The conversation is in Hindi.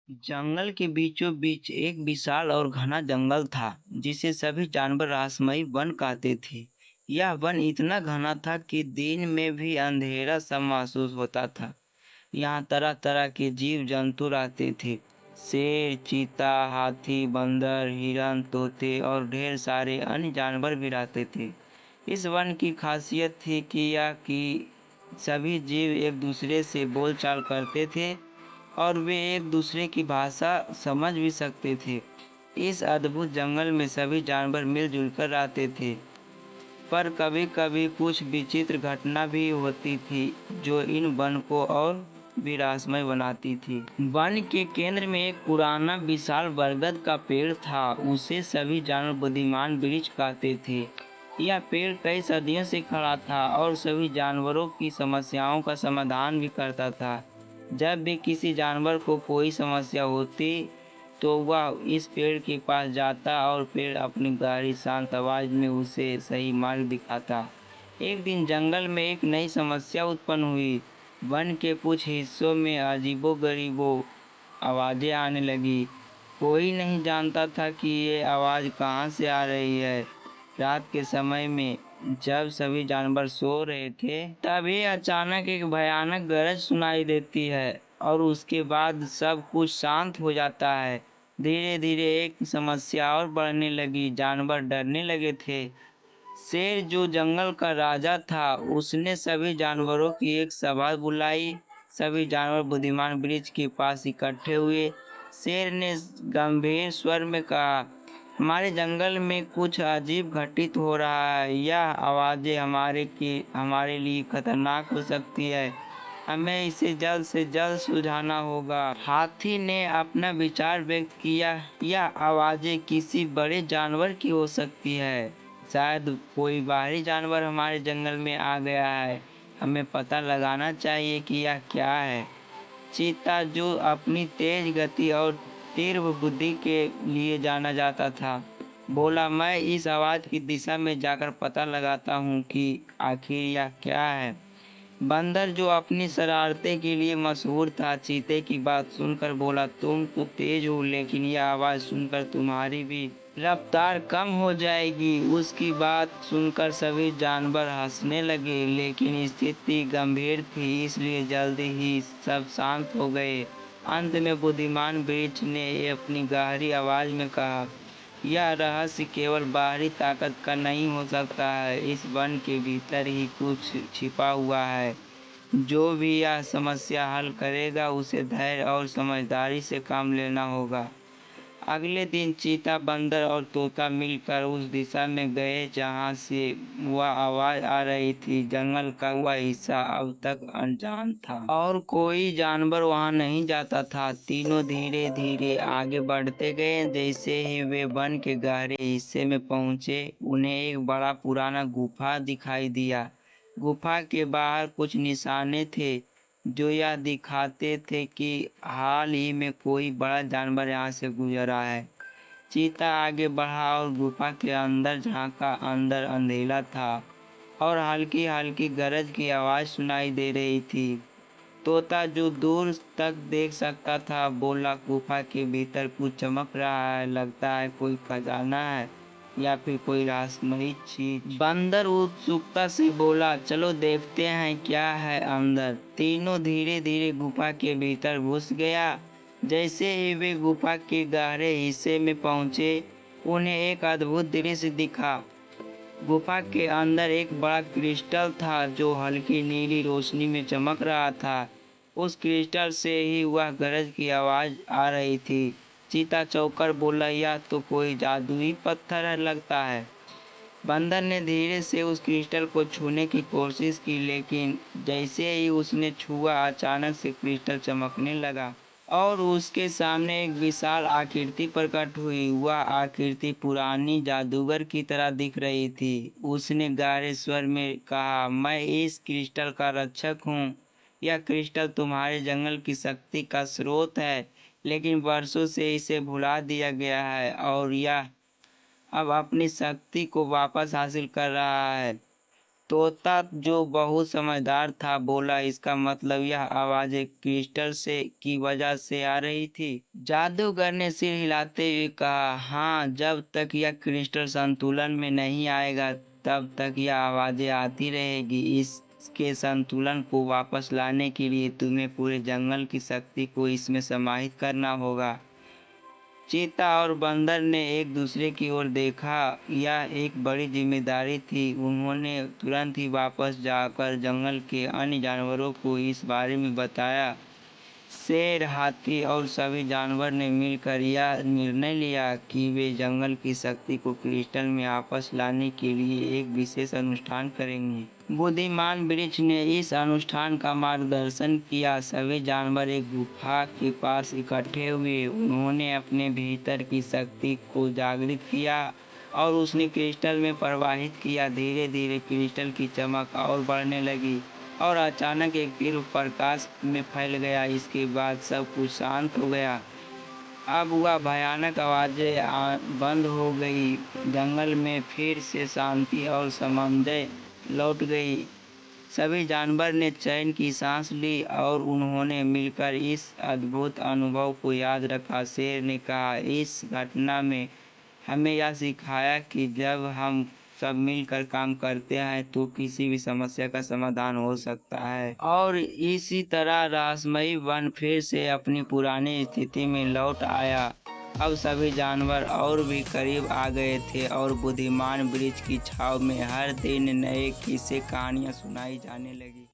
जंगल के बीचों बीच एक विशाल और घना जंगल था जिसे सभी जानवर रहस्यमयी वन कहते थे। यह वन इतना घना था कि दिन में भी अंधेरा सा महसूस होता था। यहाँ तरह तरह के जीव जंतु रहते थे। शेर, चीता, हाथी, बंदर, हिरन, तोते और ढेर सारे अन्य जानवर भी रहते थे। इस वन की खासियत थी कि सभी जीव एक दूसरे से बोलचाल करते थे और वे एक दूसरे की भाषा समझ भी सकते थे। इस अद्भुत जंगल में सभी जानवर मिलजुल कर रहते थे, पर कभी कभी कुछ विचित्र घटना भी होती थी जो इन वन को और भी रहस्यमय बनाती थी। वन के केंद्र में एक पुराना विशाल बरगद का पेड़ था। उसे सभी जानवर बुद्धिमान वृक्ष कहते थे। यह पेड़ कई सदियों से खड़ा था और सभी जानवरों की समस्याओं का समाधान भी करता था। जब भी किसी जानवर को कोई समस्या होती तो वह इस पेड़ के पास जाता और पेड़ अपनी गहरी शांत आवाज में उसे सही मार्ग दिखाता। एक दिन जंगल में एक नई समस्या उत्पन्न हुई। वन के कुछ हिस्सों में अजीबोगरीबो आवाजें आने लगी। कोई नहीं जानता था कि ये आवाज कहाँ से आ रही है। रात के समय में जब सभी जानवर सो रहे थे, तभी अचानक एक भयानक गरज सुनाई देती है और उसके बाद सब कुछ शांत हो जाता है। धीरे धीरे एक समस्या और बढ़ने लगी। जानवर डरने लगे थे। शेर, जो जंगल का राजा था, उसने सभी जानवरों की एक सभा बुलाई। सभी जानवर बुद्धिमान वृक्ष के पास इकट्ठे हुए। शेर ने गंभीर स्वर में कहा, हमारे जंगल में कुछ अजीब घटित हो रहा है। यह आवाजें हमारे लिए खतरनाक हो सकती है। हमें इसे जल्द से जल्द सुलझाना होगा। हाथी ने अपना विचार व्यक्त किया, यह आवाजें किसी बड़े जानवर की हो सकती है। शायद कोई बाहरी जानवर हमारे जंगल में आ गया है। हमें पता लगाना चाहिए कि यह क्या है। चीता, जो अपनी तेज गति और तीव्र बुद्धि के लिए जाना जाता था, बोला, मैं इस आवाज की दिशा में जाकर पता लगाता हूँ कि आखिर यह क्या है। बंदर, जो अपनी शरारतें के लिए मशहूर था, चीते की बात सुनकर बोला, तुम तो तेज हो, लेकिन यह आवाज सुनकर तुम्हारी भी रफ्तार कम हो जाएगी। उसकी बात सुनकर सभी जानवर हंसने लगे, लेकिन स्थिति गंभीर थी, इसलिए जल्दी ही सब शांत हो गए। अंत में बुद्धिमान वृक्ष ने अपनी गहरी आवाज में कहा, यह रहस्य केवल बाहरी ताकत का नहीं हो सकता है। इस वन के भीतर ही कुछ छिपा हुआ है। जो भी यह समस्या हल करेगा, उसे धैर्य और समझदारी से काम लेना होगा। अगले दिन चीता, बंदर और तोता मिलकर उस दिशा में गए जहां से वह आवाज आ रही थी। जंगल का वह हिस्सा अब तक अनजान था और कोई जानवर वहां नहीं जाता था। तीनों धीरे धीरे आगे बढ़ते गए। जैसे ही वे वन के गहरे हिस्से में पहुंचे, उन्हें एक बड़ा पुराना गुफा दिखाई दिया। गुफा के बाहर कुछ निशाने थे जो यह दिखाते थे कि हाल ही में कोई बड़ा जानवर यहाँ से गुजरा है। चीता आगे बढ़ा और गुफा के अंदर झांका। अंदर अंधेरा था और हल्की हल्की गरज की आवाज सुनाई दे रही थी। तोता, जो दूर तक देख सकता था, बोला, गुफा के भीतर कुछ चमक रहा है। लगता है कोई खजाना है या फिर कोई रहस्यमयी चीज। बंदर उत्सुकता से बोला, चलो देखते हैं क्या है अंदर। तीनों धीरे धीरे गुफा के भीतर घुस गया। जैसे ही वे गुफा के गहरे हिस्से में पहुंचे, उन्हें एक अद्भुत दृश्य दिखा। गुफा के अंदर एक बड़ा क्रिस्टल था जो हल्की नीली रोशनी में चमक रहा था। उस क्रिस्टल से ही वह गरज की आवाज आ रही थी। चीता चौंककर बोला, यह तो कोई जादुई पत्थर है लगता है। बंदर ने धीरे से उस क्रिस्टल को छूने की कोशिश की, लेकिन जैसे ही उसने छुआ, अचानक से क्रिस्टल चमकने लगा और उसके सामने एक विशाल आकृति प्रकट हुई। वह आकृति पुरानी जादूगर की तरह दिख रही थी। उसने गहरे स्वर में कहा, मैं इस क्रिस्टल का रक्षक हूँ। यह क्रिस्टल तुम्हारे जंगल की शक्ति का स्रोत है, लेकिन वर्षों से इसे भुला दिया गया है और यह अब अपनी शक्ति को वापस हासिल कर रहा है। तोता, जो बहुत समझदार था, बोला, इसका मतलब यह आवाज़ें क्रिस्टल से की वजह से आ रही थी। जादूगर ने सिर हिलाते हुए कहा, हाँ, जब तक यह क्रिस्टल संतुलन में नहीं आएगा तब तक यह आवाज़ें आती रहेगी। इसके संतुलन को वापस लाने के लिए तुम्हें पूरे जंगल की शक्ति को इसमें समाहित करना होगा। चीता और बंदर ने एक दूसरे की ओर देखा। यह एक बड़ी जिम्मेदारी थी। उन्होंने तुरंत ही वापस जाकर जंगल के अन्य जानवरों को इस बारे में बताया। शेर, हाथी और सभी जानवर ने मिलकर यह निर्णय लिया कि वे जंगल की शक्ति को क्रिस्टल में वापस लाने के लिए एक विशेष अनुष्ठान करेंगे। बुद्धिमान वृक्ष ने इस अनुष्ठान का मार्गदर्शन किया। सभी जानवर एक गुफा के पास इकट्ठे हुए। उन्होंने अपने भीतर की शक्ति को जागृत किया और उसने क्रिस्टल में प्रवाहित किया। धीरे धीरे क्रिस्टल की चमक और बढ़ने लगी और अचानक एक तीव्र प्रकाश में फैल गया। इसके बाद सब कुछ शांत हो गया। अब वह भयानक आवाज़ें बंद हो गई। जंगल में फिर से शांति और समन्वय लौट गई। सभी जानवर ने चैन की सांस ली और उन्होंने मिलकर इस अद्भुत अनुभव को याद रखा। शेर ने कहा, इस घटना में हमें यह सिखाया कि जब हम सब मिलकर काम करते हैं तो किसी भी समस्या का समाधान हो सकता है। और इसी तरह रहस्यमयी वन फिर से अपनी पुरानी स्थिति में लौट आया। अब सभी जानवर और भी करीब आ गए थे और बुद्धिमान वृक्ष की छांव में हर दिन नए किस्से कहानियां सुनाई जाने लगी।